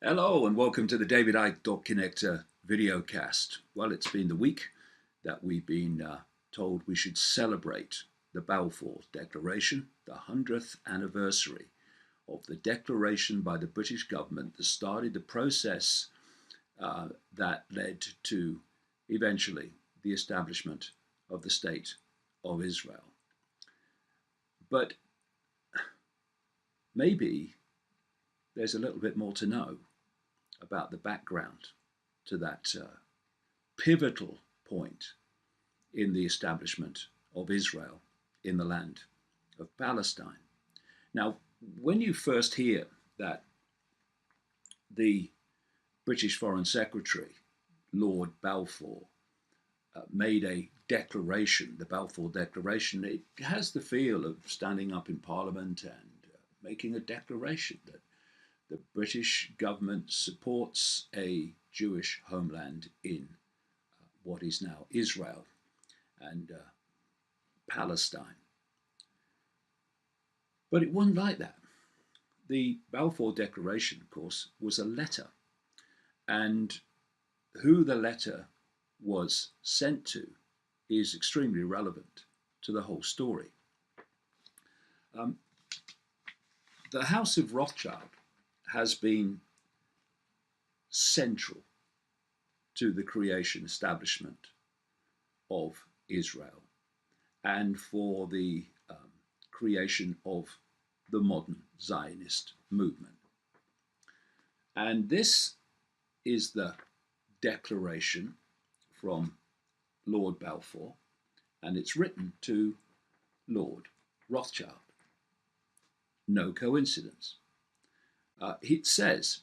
Hello and welcome to the David Icke.Connector videocast. Well, it's been the week that we've been told we should celebrate the Balfour Declaration, the 100th anniversary of the declaration by the British government that started the process that led to eventually the establishment of the State of Israel. But maybe there's a little bit more to know about the background to that pivotal point in the establishment of Israel in the land of Palestine. Now, when you first hear that the British Foreign Secretary, Lord Balfour, made a declaration, the Balfour Declaration, it has the feel of standing up in Parliament and making a declaration that the British government supports a Jewish homeland in what is now Israel and Palestine. But it wasn't like that. The Balfour Declaration, of course, was a letter, and who the letter was sent to is extremely relevant to the whole story. The House of Rothschild has been central to the creation establishment of Israel and for the creation of the modern Zionist movement. And this is the declaration from Lord Balfour, and it's written to Lord Rothschild. No coincidence. It says,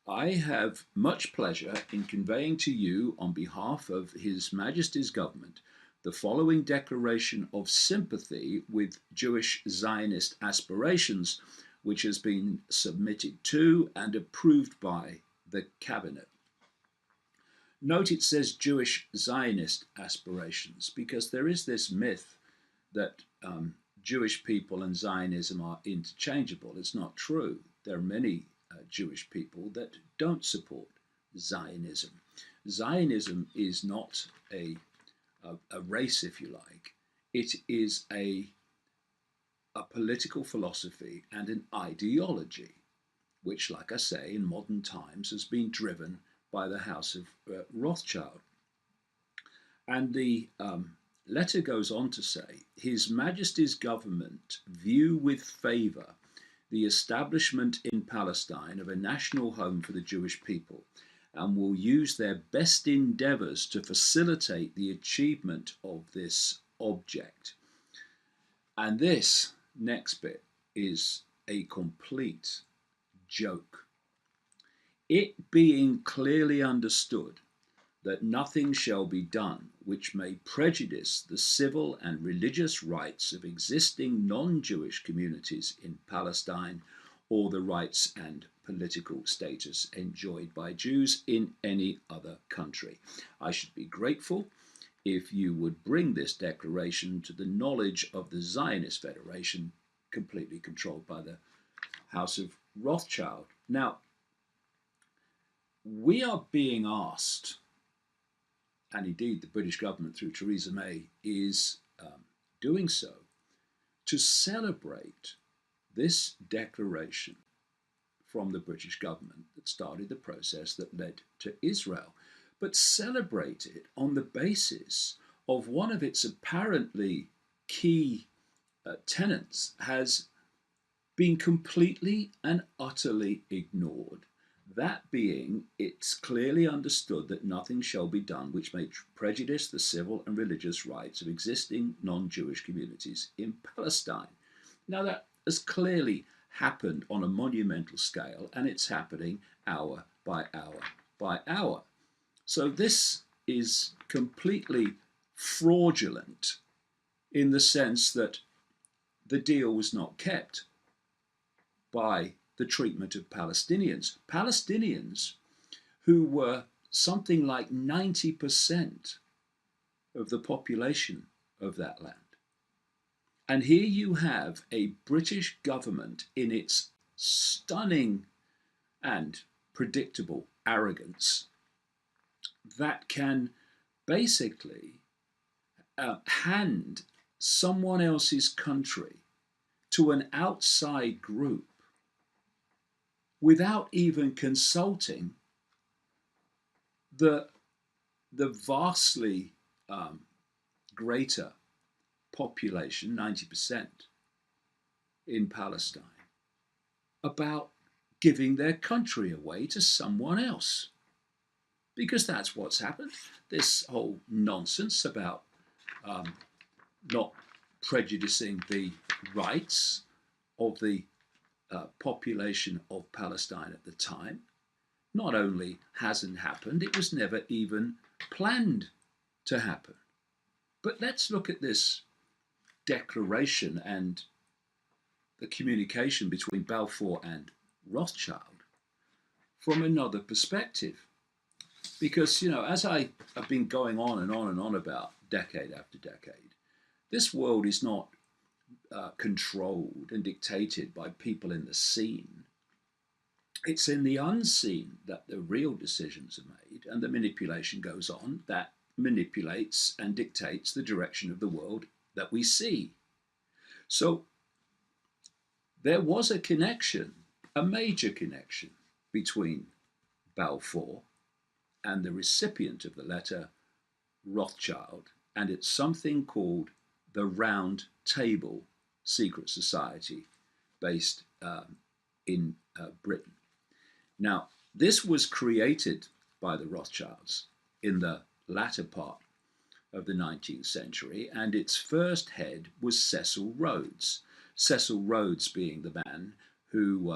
"I have much pleasure in conveying to you, on behalf of His Majesty's government, the following declaration of sympathy with Jewish Zionist aspirations, which has been submitted to and approved by the Cabinet." Note it says Jewish Zionist aspirations because there is this myth that Jewish people and Zionism are interchangeable. It's not true. There are many Jewish people that don't support Zionism. Zionism is not a race, if you like. It is a political philosophy and an ideology, which, like I say, in modern times has been driven by the House of Rothschild. And the letter goes on to say, "His Majesty's government view with favour the establishment in Palestine of a national home for the Jewish people, and will use their best endeavours to facilitate the achievement of this object." And this next bit is a complete joke. "It being clearly understood that nothing shall be done which may prejudice the civil and religious rights of existing non-Jewish communities in Palestine or the rights and political status enjoyed by Jews in any other country. I should be grateful if you would bring this declaration to the knowledge of the Zionist Federation, completely controlled by the House of Rothschild." Now, we are being asked, and indeed the British government through Theresa May is doing so, to celebrate this declaration from the British government that started the process that led to Israel, but celebrate it on the basis of one of its apparently key tenets has been completely and utterly ignored. That being, it's clearly understood that nothing shall be done which may prejudice the civil and religious rights of existing non-Jewish communities in Palestine. Now, that has clearly happened on a monumental scale, and it's happening hour by hour by hour. So this is completely fraudulent in the sense that the deal was not kept by the treatment of Palestinians. Palestinians who were something like 90% of the population of that land. And here you have a British government in its stunning and predictable arrogance that can basically hand someone else's country to an outside group without even consulting the vastly greater population, 90% in Palestine, about giving their country away to someone else. Because that's what's happened. This whole nonsense about not prejudicing the rights of the population of Palestine at the time not only hasn't happened, it was never even planned to happen. But let's look at this declaration and the communication between Balfour and Rothschild from another perspective. Because, you know, as I have been going on and on and on about decade after decade, this world is not controlled and dictated by people in the seen. It's in the unseen that the real decisions are made, and the manipulation goes on that manipulates and dictates the direction of the world that we see. So there was a connection, a major connection, between Balfour and the recipient of the letter, Rothschild, and it's something called the Round Table Secret Society based in Britain. Now, this was created by the Rothschilds in the latter part of the 19th century, and its first head was Cecil Rhodes. Cecil Rhodes being the man who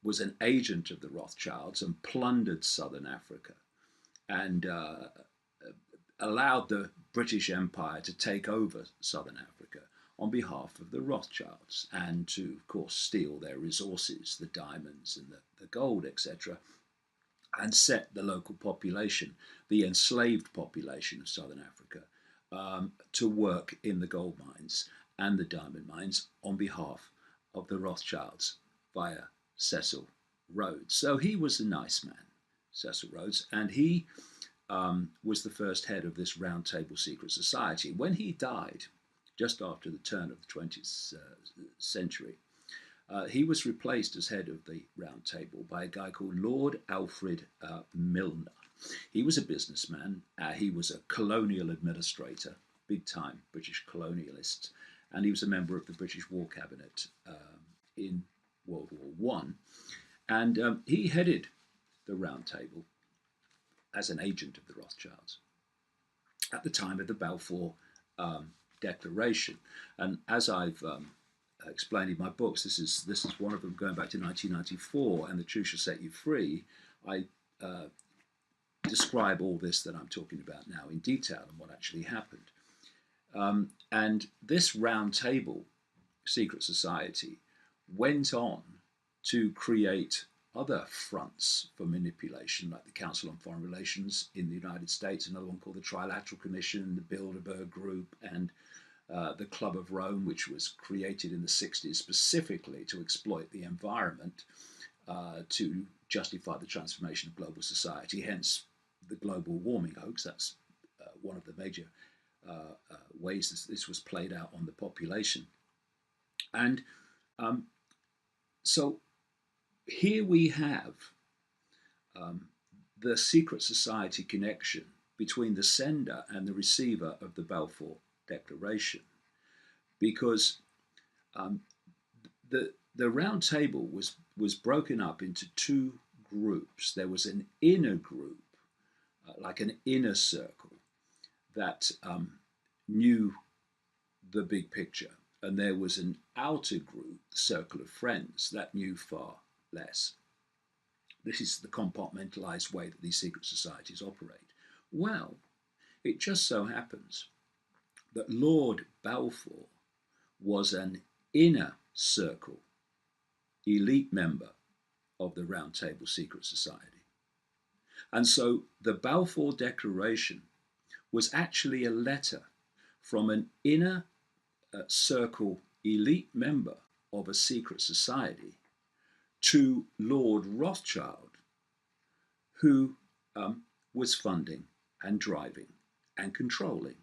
was an agent of the Rothschilds and plundered southern Africa and allowed the British Empire to take over southern Africa on behalf of the Rothschilds and to, of course, steal their resources, the diamonds and the gold, etc., and set the local population, the enslaved population of southern Africa, to work in the gold mines and the diamond mines on behalf of the Rothschilds via Cecil Rhodes. So he was a nice man, Cecil Rhodes, and he was the first head of this Round Table Secret Society. When he died, just after the turn of the 20th century, he was replaced as head of the Round Table by a guy called Lord Alfred Milner. He was a businessman, he was a colonial administrator, big-time British colonialist, and he was a member of the British War Cabinet in World War I. And he headed the Round Table as an agent of the Rothschilds at the time of the Balfour Declaration. And as I've explained in my books, this is one of them going back to 1994, and The Truth Shall Set You Free. I describe all this that I'm talking about now in detail and what actually happened. And this Round Table Secret Society went on to create other fronts for manipulation, like the Council on Foreign Relations in the United States, another one called the Trilateral Commission, the Bilderberg Group, and the Club of Rome, which was created in the 60s specifically to exploit the environment to justify the transformation of global society, hence the global warming hoax. That's one of the major ways this was played out on the population. And so here we have the secret society connection between the sender and the receiver of the Balfour Declaration, because the Round Table was broken up into two groups. There was an inner group, like an inner circle, that knew the big picture, and there was an outer group, the circle of friends, that knew far less. This is the compartmentalized way that these secret societies operate. Well, it just so happens that Lord Balfour was an inner circle elite member of the Round Table Secret Society. And so the Balfour Declaration was actually a letter from an inner circle elite member of a secret society to Lord Rothschild, who was funding and driving and controlling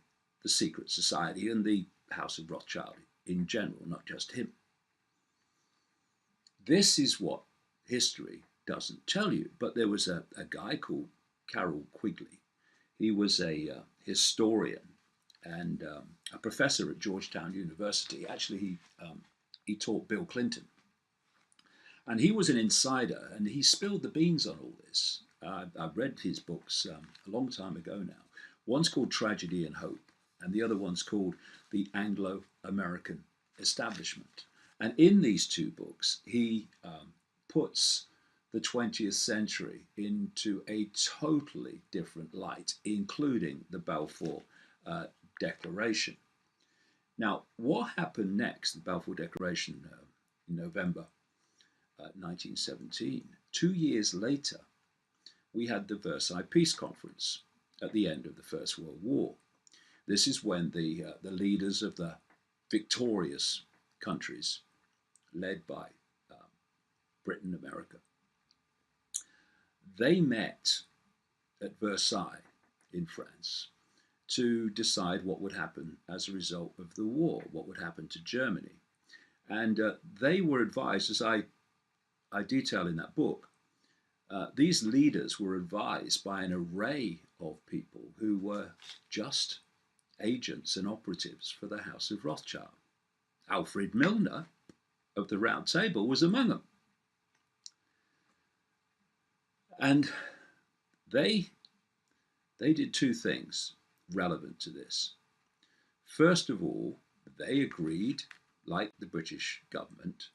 the secret society and the House of Rothschild in general, not just him. This is what history doesn't tell you. But there was a guy called Carroll Quigley. He was a historian and a professor at Georgetown University. Actually, he taught Bill Clinton. And he was an insider, and he spilled the beans on all this. I've read his books a long time ago now. One's called Tragedy and Hope, and the other one's called The Anglo-American Establishment. And in these two books, he puts the 20th century into a totally different light, including the Balfour Declaration. Now, what happened next, the Balfour Declaration in November 1917, 2 years later, we had the Versailles Peace Conference at the end of the First World War. This is when the leaders of the victorious countries, led by Britain, America, they met at Versailles in France to decide what would happen as a result of the war, what would happen to Germany. And they were advised, as I detail in that book, these leaders were advised by an array of people who were just agents and operatives for the House of Rothschild. Alfred Milner of the Round Table was among them. And they did two things relevant to this. First of all, they agreed, like the British government,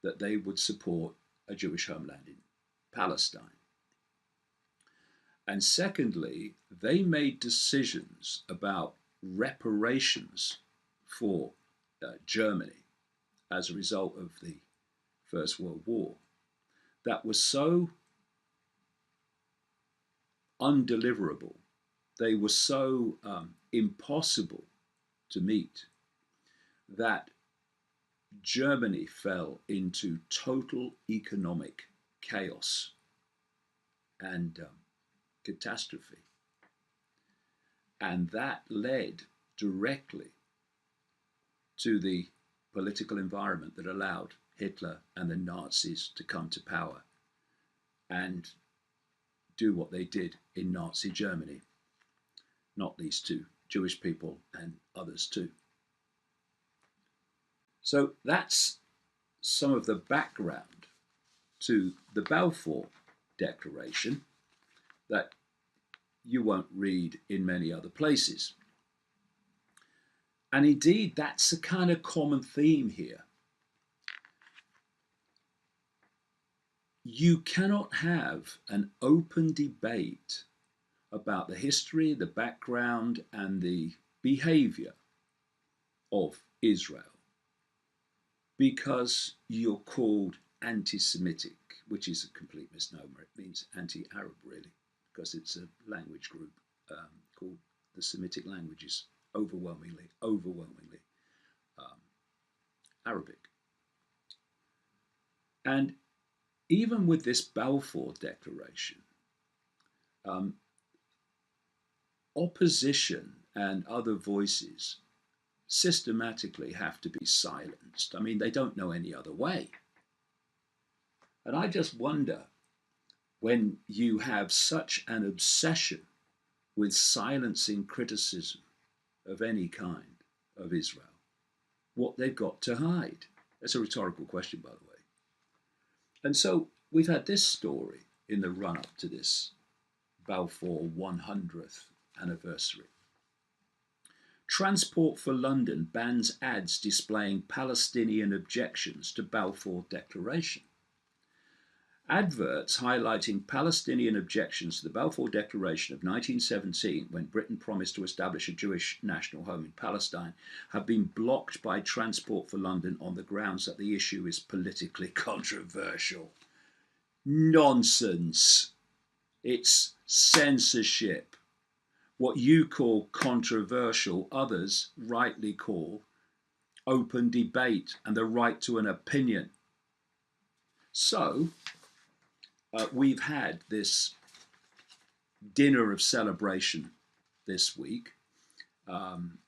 that they would support a Jewish homeland in Palestine. And secondly, they made decisions about reparations for Germany as a result of the First World War that was so undeliverable, they were so impossible to meet, that Germany fell into total economic chaos and catastrophe. And that led directly to the political environment that allowed Hitler and the Nazis to come to power and do what they did in Nazi Germany, not least to Jewish people and others too. So that's some of the background to the Balfour Declaration that you won't read in many other places. And indeed, that's a kind of common theme here. You cannot have an open debate about the history, the background, and the behavior of Israel because you're called anti-Semitic, which is a complete misnomer. It means anti-Arab, really, because it's a language group called the Semitic languages, overwhelmingly Arabic. And even with this Balfour Declaration, opposition and other voices systematically have to be silenced. I mean, they don't know any other way. And I just wonder, when you have such an obsession with silencing criticism of any kind of Israel, what they've got to hide. That's a rhetorical question, by the way. And so we've had this story in the run-up to this Balfour 100th anniversary. Transport for London bans ads displaying Palestinian objections to Balfour Declaration. Adverts highlighting Palestinian objections to the Balfour Declaration of 1917, when Britain promised to establish a Jewish national home in Palestine, have been blocked by Transport for London on the grounds that the issue is politically controversial. Nonsense. It's censorship. What you call controversial, others rightly call open debate and the right to an opinion. So, we've had this dinner of celebration this week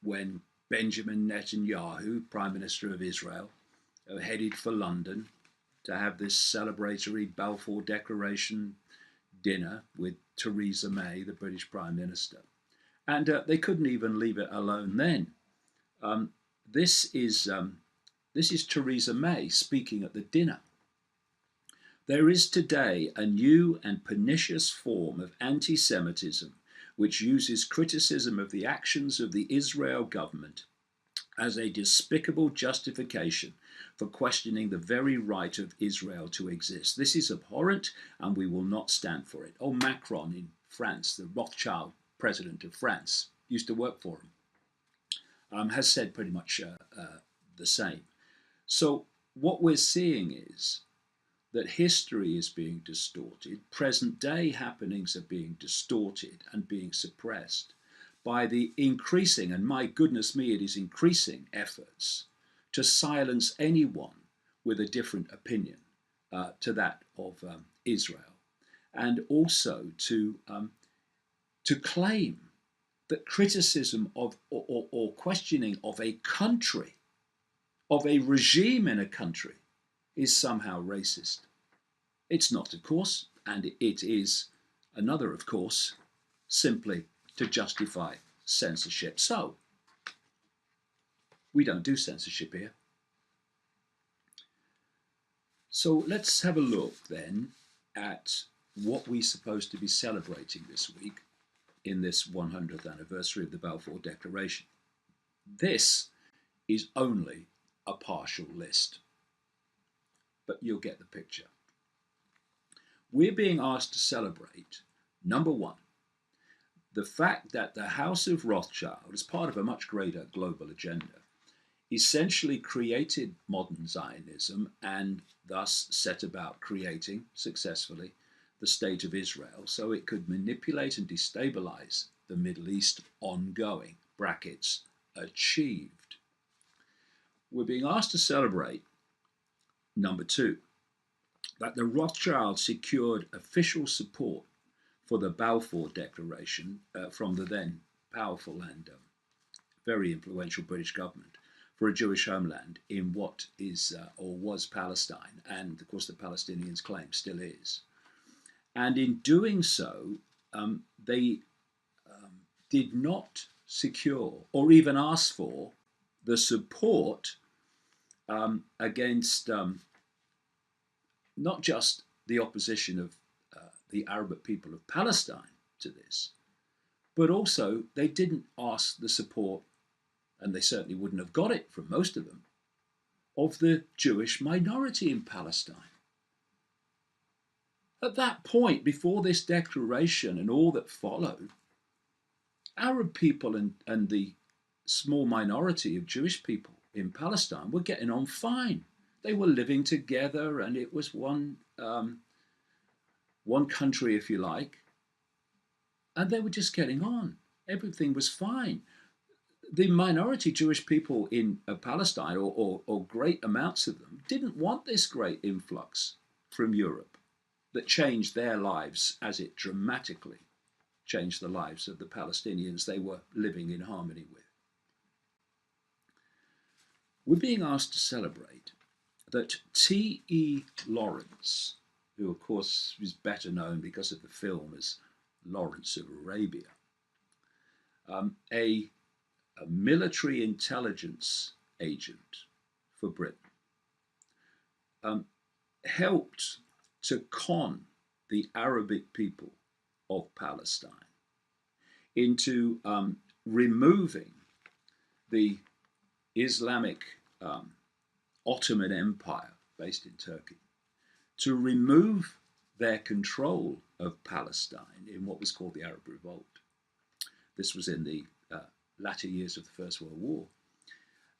when Benjamin Netanyahu, Prime Minister of Israel, headed for London to have this celebratory Balfour Declaration dinner with Theresa May, the British Prime Minister. And they couldn't even leave it alone then. This is Theresa May speaking at the dinner. There is today a new and pernicious form of anti-Semitism which uses criticism of the actions of the Israel government as a despicable justification for questioning the very right of Israel to exist. This is abhorrent and we will not stand for it. Oh, Macron in France, the Rothschild president of France, used to work for him, has said pretty much the same. So what we're seeing is that history is being distorted, present day happenings are being distorted and being suppressed by the increasing, and my goodness me, it is increasing efforts to silence anyone with a different opinion to that of Israel, and also to claim that criticism of or questioning of a country, of a regime in a country, is somehow racist. It's not, of course, and it is another, of course, simply to justify censorship. So, we don't do censorship here. So let's have a look then at what we're supposed to be celebrating this week in this 100th anniversary of the Balfour Declaration. This is only a partial list, but you'll get the picture. We're being asked to celebrate, number one, the fact that the House of Rothschild, as part of a much greater global agenda, essentially created modern Zionism and thus set about creating, successfully, the State of Israel so it could manipulate and destabilize the Middle East ongoing, brackets, achieved. We're being asked to celebrate, number two, that the Rothschilds secured official support for the Balfour Declaration from the then powerful and very influential British government for a Jewish homeland in what is or was Palestine, and of course the Palestinians claim still is. And in doing so, they did not secure or even ask for the support against not just the opposition of the Arab people of Palestine to this, but also they didn't ask the support, and they certainly wouldn't have got it from most of them, of the Jewish minority in Palestine. At that point, before this declaration and all that followed, Arab people and the small minority of Jewish people in Palestine were getting on fine. They were living together, and it was one country, if you like, and they were just getting on. Everything was fine. The minority Jewish people in Palestine, or great amounts of them, didn't want this great influx from Europe that changed their lives as it dramatically changed the lives of the Palestinians they were living in harmony with. We're being asked to celebrate that T.E. Lawrence, who of course is better known because of the film as Lawrence of Arabia, a military intelligence agent for Britain, helped to con the Arabic people of Palestine into removing the Islamic Ottoman Empire based in Turkey, to remove their control of Palestine in what was called the Arab Revolt. This was in the latter years of the First World War.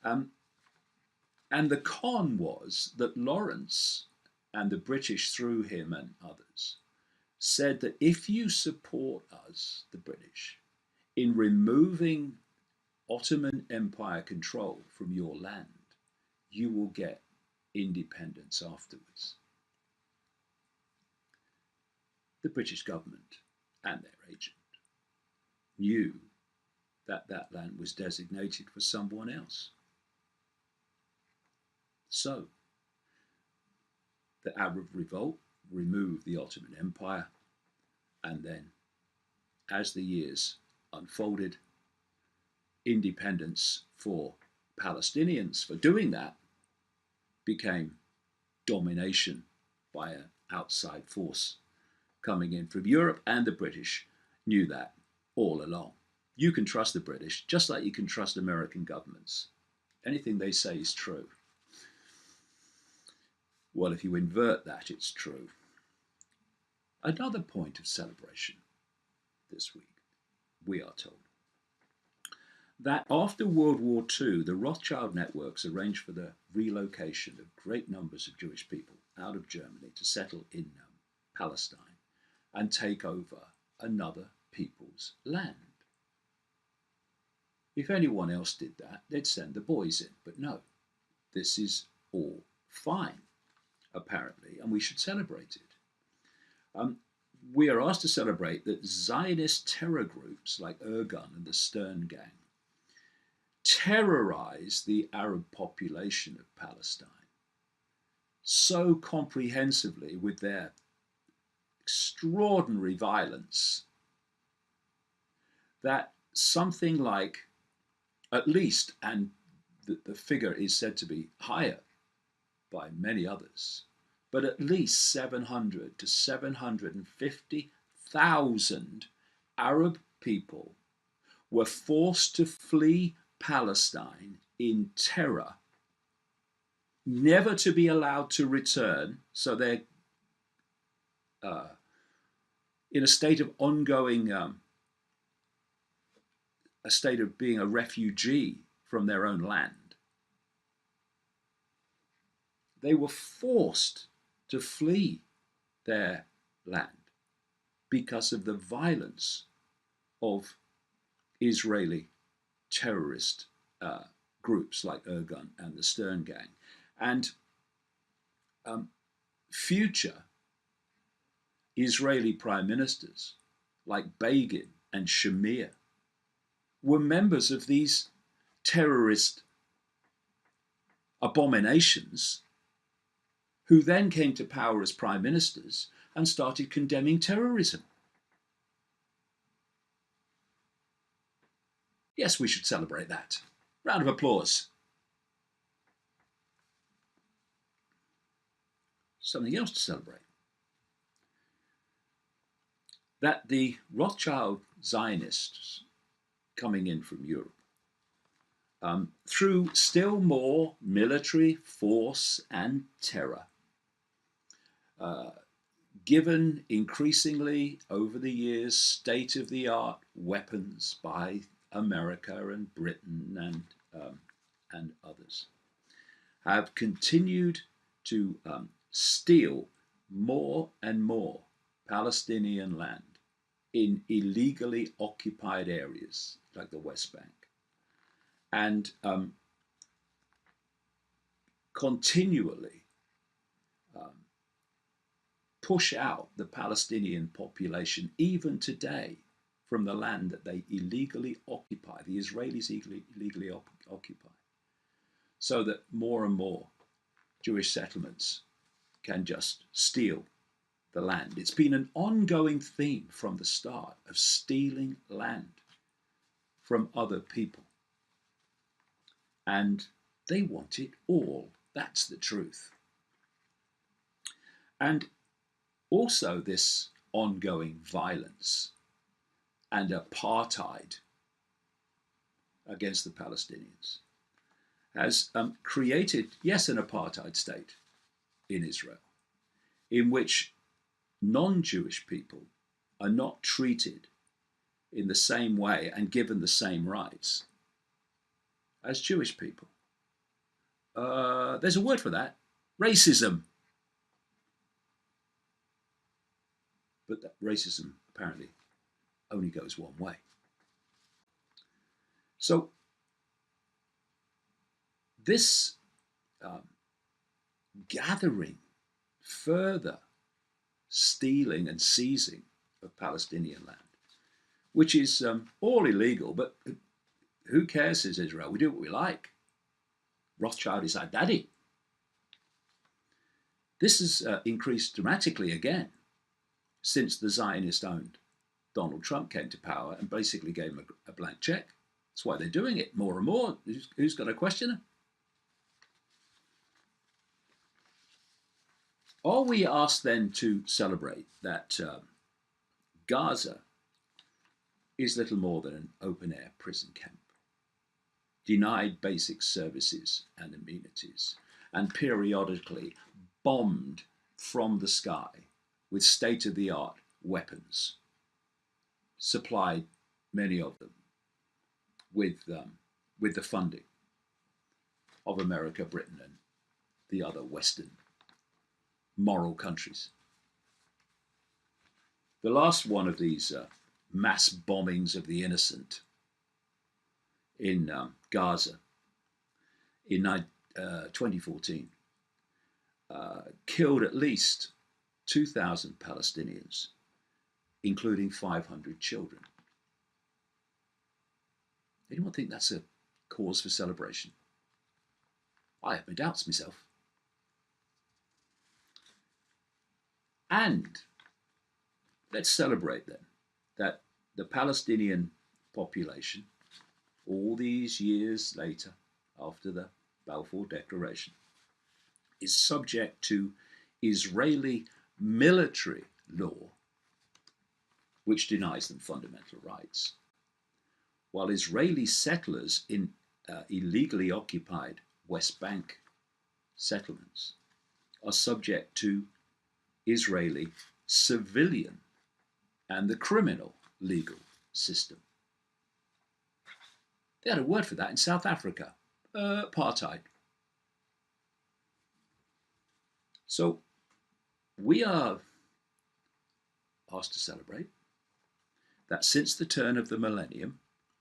And the con was that Lawrence and the British through him and others said that if you support us, the British, in removing Ottoman Empire control from your land, you will get independence afterwards. The British government and their agent knew that that land was designated for someone else. So, the Arab revolt removed the Ottoman Empire, and then, as the years unfolded, independence for Palestinians for doing that became domination by an outside force coming in from Europe, and the British knew that all along. You can trust the British just like you can trust American governments. Anything they say is true. Well, if you invert that, it's true. Another point of celebration this week, we are told, that after World War II, the Rothschild networks arranged for the relocation of great numbers of Jewish people out of Germany to settle in Palestine and take over another people's land. If anyone else did that, they'd send the boys in. But no, this is all fine, apparently, and we should celebrate it. We are asked to celebrate that Zionist terror groups like Irgun and the Stern Gang terrorized the Arab population of Palestine so comprehensively with their extraordinary violence that something like, at least, and the figure is said to be higher by many others, but at least 700 to 750,000 Arab people were forced to flee Palestine in terror, never to be allowed to return. So they're in a state of ongoing, a state of being a refugee from their own land. They were forced to flee their land because of the violence of Israeli terrorist groups like Irgun and the Stern Gang. And future Israeli prime ministers like Begin and Shamir were members of these terrorist abominations, who then came to power as prime ministers and started condemning terrorism. Yes, we should celebrate that. Round of applause. Something else to celebrate. That the Rothschild Zionists coming in from Europe, through still more military force and terror, given increasingly over the years state-of-the-art weapons by America and Britain and others, have continued to steal more and more Palestinian land in illegally occupied areas like the West Bank, and continually push out the Palestinian population even today from the land that they illegally occupy, the Israelis illegally occupy, so that more and more Jewish settlements can just steal the land. It's been an ongoing theme from the start of stealing land from other people. And they want it all. That's the truth. And also this ongoing violence and apartheid against the Palestinians has created, yes, an apartheid state in Israel, in which non-Jewish people are not treated in the same way and given the same rights as Jewish people. There's a word for that: racism. But that racism apparently only goes one way. So this gathering, further stealing and seizing of Palestinian land, which is all illegal, but who cares, says Israel? We do what we like. Rothschild is our daddy. This has increased dramatically again since the Zionist-owned Donald Trump came to power and basically gave him a blank check. That's why they're doing it more and more. Who's going to question him? Are we asked then to celebrate that Gaza is little more than an open-air prison camp, denied basic services and amenities, and periodically bombed from the sky with state-of-the-art weapons, supplied, many of them, with the funding of America, Britain, and the other Western moral countries. The last one of these mass bombings of the innocent in Gaza in 2014 killed at least 2,000 Palestinians, including 500 children. Anyone think that's a cause for celebration? I have my doubts myself. And let's celebrate then that the Palestinian population, all these years later, after the Balfour Declaration, is subject to Israeli military law, which denies them fundamental rights, while Israeli settlers in illegally occupied West Bank settlements are subject to Israeli civilian and the criminal legal system. They had a word for that in South Africa, apartheid. So we are asked to celebrate that since the turn of the millennium,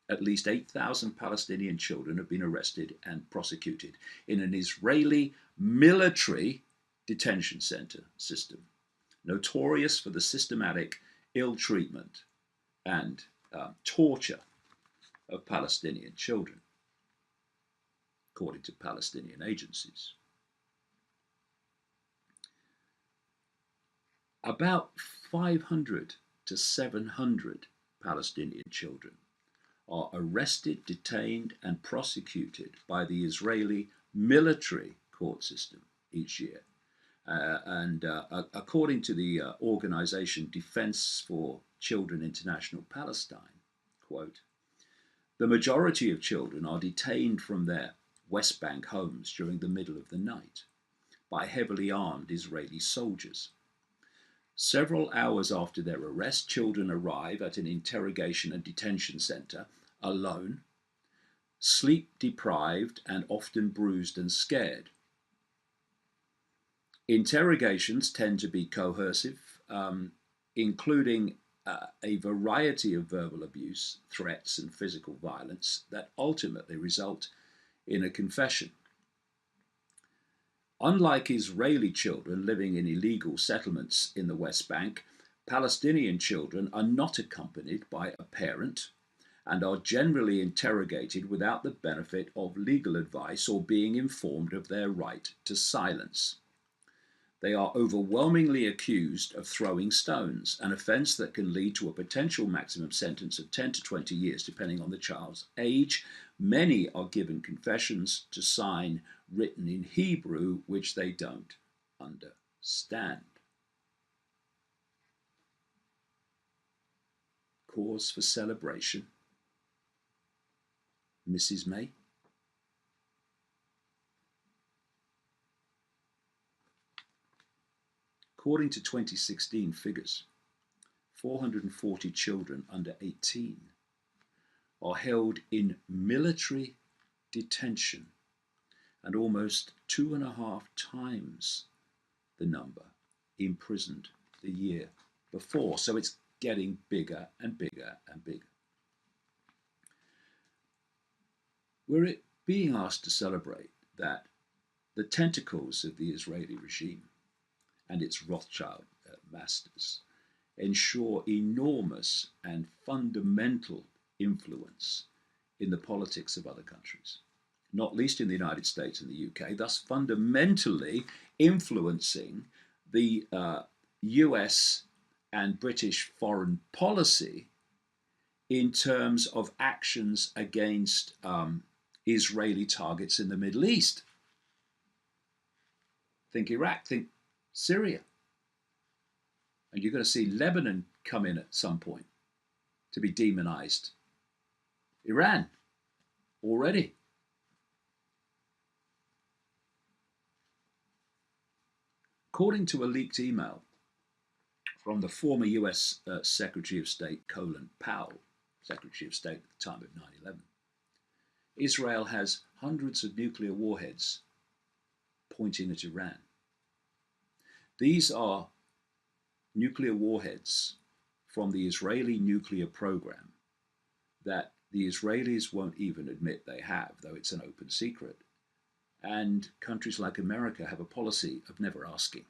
at least 8,000 Palestinian children have been arrested and prosecuted in an Israeli military detention center system, notorious for the systematic ill treatment and torture of Palestinian children, according to Palestinian agencies. About 500 to 700 Palestinian children are arrested, detained, and prosecuted by the Israeli military court system each year. According to the organization Defense for Children International Palestine, quote, the majority of children are detained from their West Bank homes during the middle of the night by heavily armed Israeli soldiers. Several hours after their arrest, children arrive at an interrogation and detention center alone, sleep deprived and often bruised and scared. Interrogations tend to be coercive, including a variety of verbal abuse, threats, and physical violence that ultimately result in a confession. Unlike Israeli children living in illegal settlements in the West Bank, Palestinian children are not accompanied by a parent and are generally interrogated without the benefit of legal advice or being informed of their right to silence. They are overwhelmingly accused of throwing stones, an offence that can lead to a potential maximum sentence of 10 to 20 years, depending on the child's age. Many are given confessions to sign written in Hebrew, which they don't understand. Cause for celebration, Mrs. May? According to 2016 figures, 440 children under 18 are held in military detention, and almost 2.5 times the number imprisoned the year before. So it's getting bigger and bigger and bigger. We're being asked to celebrate that the tentacles of the Israeli regime and its Rothschild masters ensure enormous and fundamental influence in the politics of other countries, not least in the United States and the UK, thus fundamentally influencing the US and British foreign policy in terms of actions against Israeli targets in the Middle East. Think Iraq, think Syria. And you're going to see Lebanon come in at some point to be demonized. Iran, already. According to a leaked email from the former US Secretary of State, Colin Powell, Secretary of State at the time of 9/11, Israel has hundreds of nuclear warheads pointing at Iran. These are nuclear warheads from the Israeli nuclear program that the Israelis won't even admit they have, though it's an open secret. And countries like America have a policy of never asking.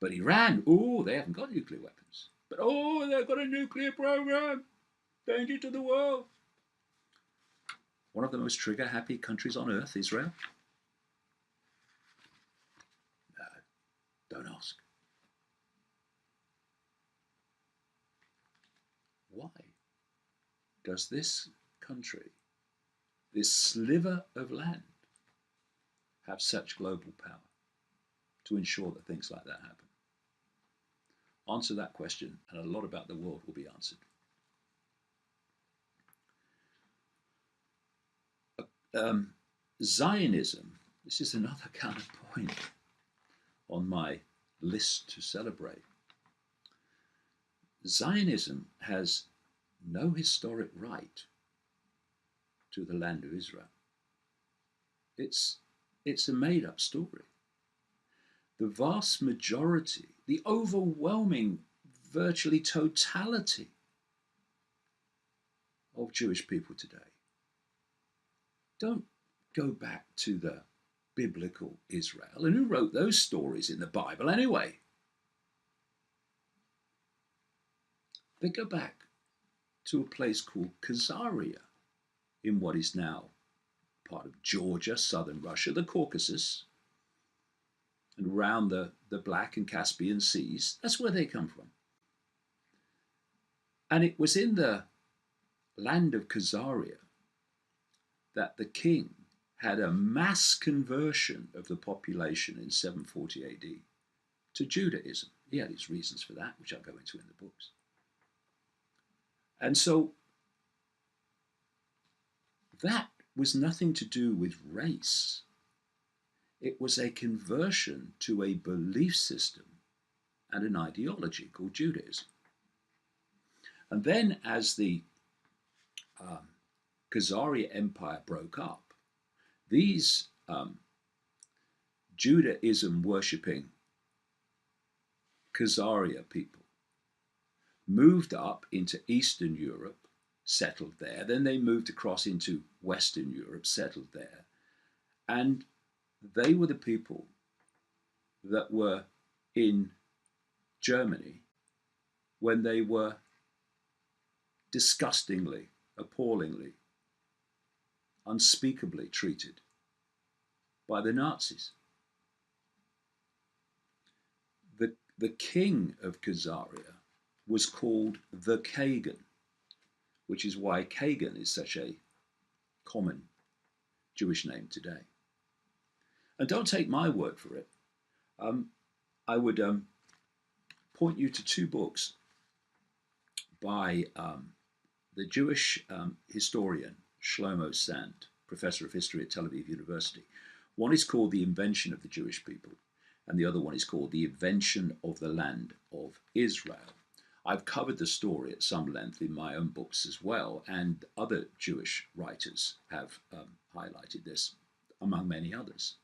But Iran, oh, they haven't got nuclear weapons. But oh, they've got a nuclear program. Danger to the world. One of the most trigger-happy countries on earth, Israel. No, don't ask. Why does this country, this sliver of land, have such global power to ensure that things like that happen? Answer that question, and a lot about the world will be answered. Zionism, this is another kind of point on my list to celebrate. Zionism has no historic right to the land of Israel. It's a made-up story. The vast majority, the overwhelming, virtually totality of Jewish people today don't go back to the biblical Israel. And who wrote those stories in the Bible anyway? They go back to a place called Khazaria in what is now part of Georgia, southern Russia, the Caucasus, and around the Black and Caspian Seas. That's where they come from. And it was in the land of Khazaria that the king had a mass conversion of the population in 740 AD to Judaism. He had his reasons for that, which I'll go into in the books. And so that was nothing to do with race. It was a conversion to a belief system and an ideology called Judaism. And then as the Khazaria Empire broke up, these Judaism worshipping Khazaria people moved up into Eastern Europe, settled there. Then they moved across into Western Europe, settled there. And they were the people that were in Germany when they were disgustingly, appallingly, unspeakably treated by the Nazis. The king of Khazaria was called the Kagan, which is why Kagan is such a common Jewish name today. And don't take my word for it. I would point you to two books by the Jewish historian Shlomo Sand, professor of history at Tel Aviv University. One is called The Invention of the Jewish People, and the other one is called The Invention of the Land of Israel. I've covered the story at some length in my own books as well, and other Jewish writers have highlighted this, among many others.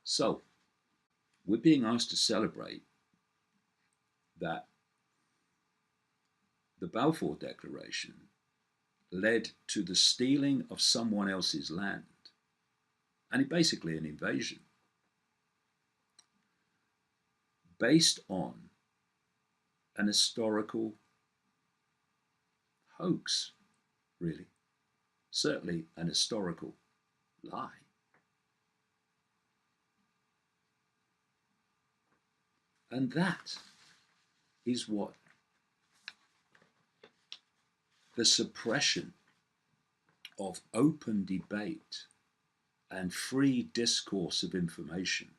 So, we're being asked to celebrate that the Balfour Declaration led to the stealing of someone else's land, and basically an invasion. based on an historical hoax, really. Certainly an historical lie. And that is what the suppression of open debate and free discourse of information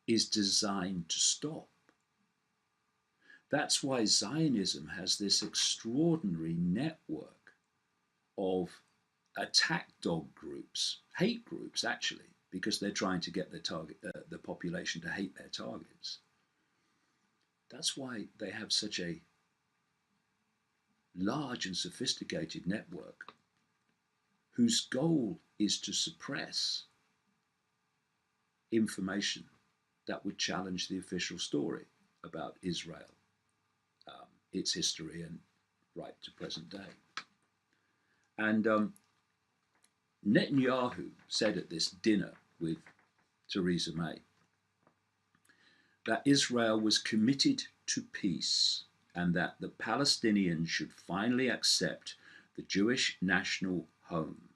is designed to stop. That's why Zionism has this extraordinary network of attack dog groups, hate groups actually, because they're trying to get the population to hate their targets. That's why they have such a large and sophisticated network whose goal is to suppress information that would challenge the official story about Israel, its history, and right to present day. And Netanyahu said at this dinner with Theresa May that Israel was committed to peace and that the Palestinians should finally accept the Jewish national home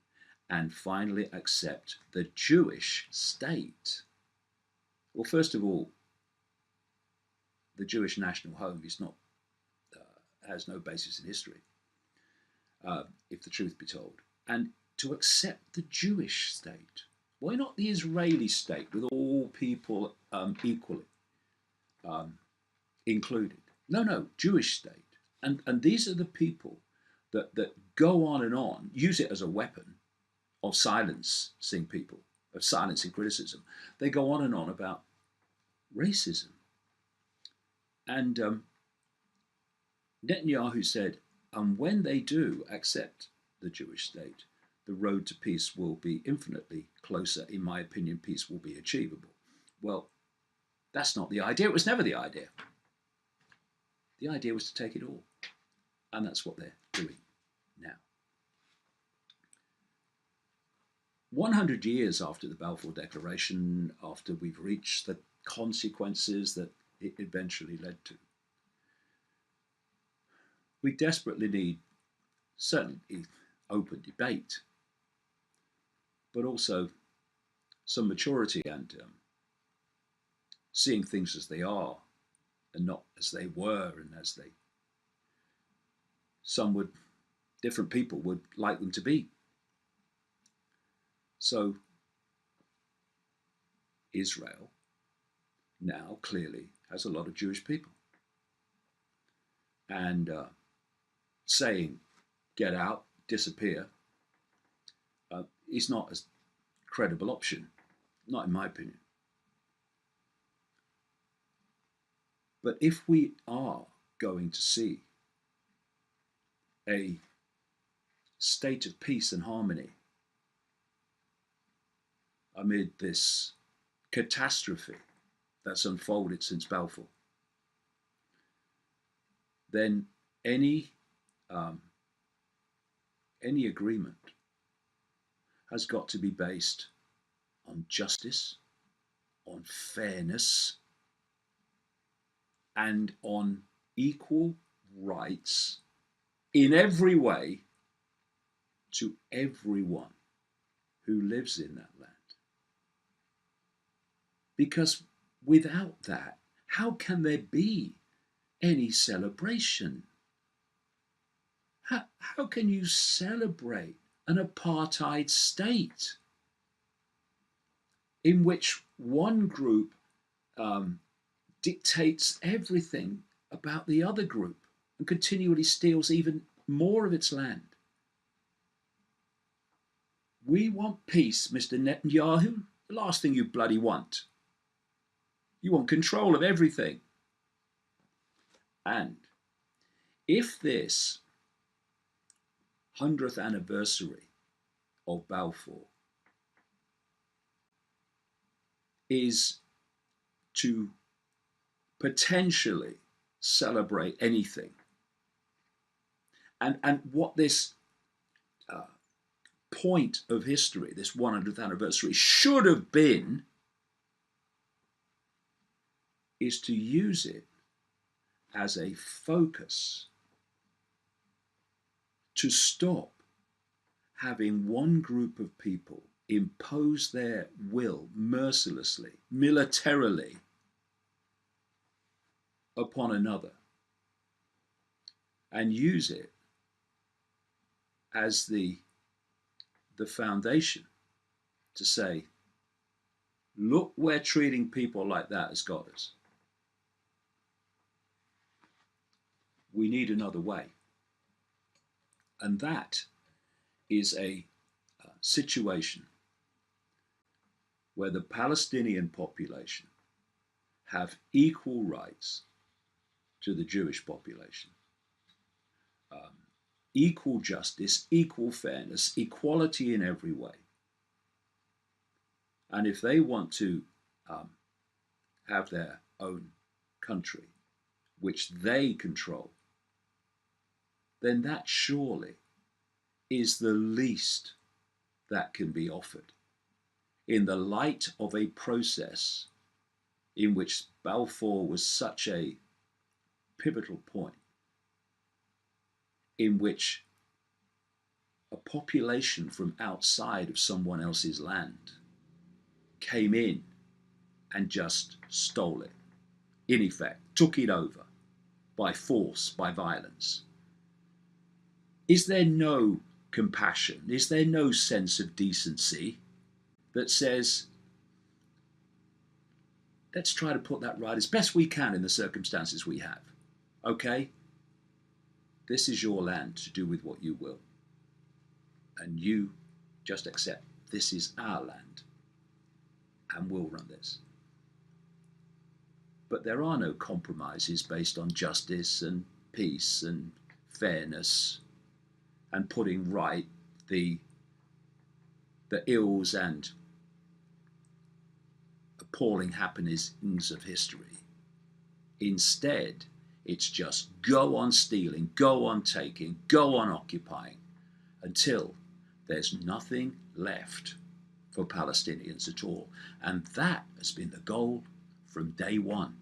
and finally accept the Jewish state. Well, first of all, the Jewish national home is not has no basis in history, if the truth be told. And to accept the Jewish state, why not the Israeli state with all people equally included? No, Jewish state. And these are the people that go on, use it as a weapon of silencing people, of silencing criticism. They go on about racism. And Netanyahu said, and when they do accept the Jewish state, the road to peace will be infinitely closer. In my opinion, peace will be achievable. Well, that's not the idea. It was never the idea. The idea was to take it all. And that's what they're doing now. 100 years after the Balfour Declaration, after we've reached the consequences that it eventually led to, we desperately need certainly open debate, but also some maturity and seeing things as they are and not as they were and as they different people would like them to be. So Israel now clearly has a lot of Jewish people. And saying, get out, disappear, is not a credible option, not in my opinion. But if we are going to see a state of peace and harmony amid this catastrophe that's unfolded since Balfour, then any agreement has got to be based on justice, on fairness, and on equal rights in every way to everyone who lives in that land. Because without that, how can there be any celebration? How can you celebrate an apartheid state in which one group dictates everything about the other group and continually steals even more of its land? We want peace, Mr. Netanyahu. The last thing you bloody want. You want control of everything. And if this 100th anniversary of Balfour is to potentially celebrate anything, and what this point of history, this 100th anniversary, should have been is to use it as a focus to stop having one group of people impose their will mercilessly, militarily upon another, and use it as the foundation to say, look, we're treating people like that as gods. We need another way. And that is a situation where the Palestinian population have equal rights to the Jewish population. Equal justice, equal fairness, equality in every way. And if they want to have their own country, which they control, then that surely is the least that can be offered in the light of a process in which Balfour was such a pivotal point, in which a population from outside of someone else's land came in and just stole it. In effect, took it over by force, by violence. Is there no compassion? Is there no sense of decency that says, let's try to put that right as best we can in the circumstances we have? Okay? This is your land to do with what you will. And you just accept this is our land and we'll run this. But there are no compromises based on justice and peace and fairness and putting right the ills and appalling happenings of history. Instead, it's just go on stealing, go on taking, go on occupying until there's nothing left for Palestinians at all. And that has been the goal from day one.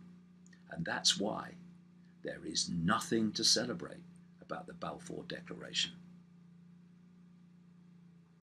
And that's why there is nothing to celebrate about the Balfour Declaration.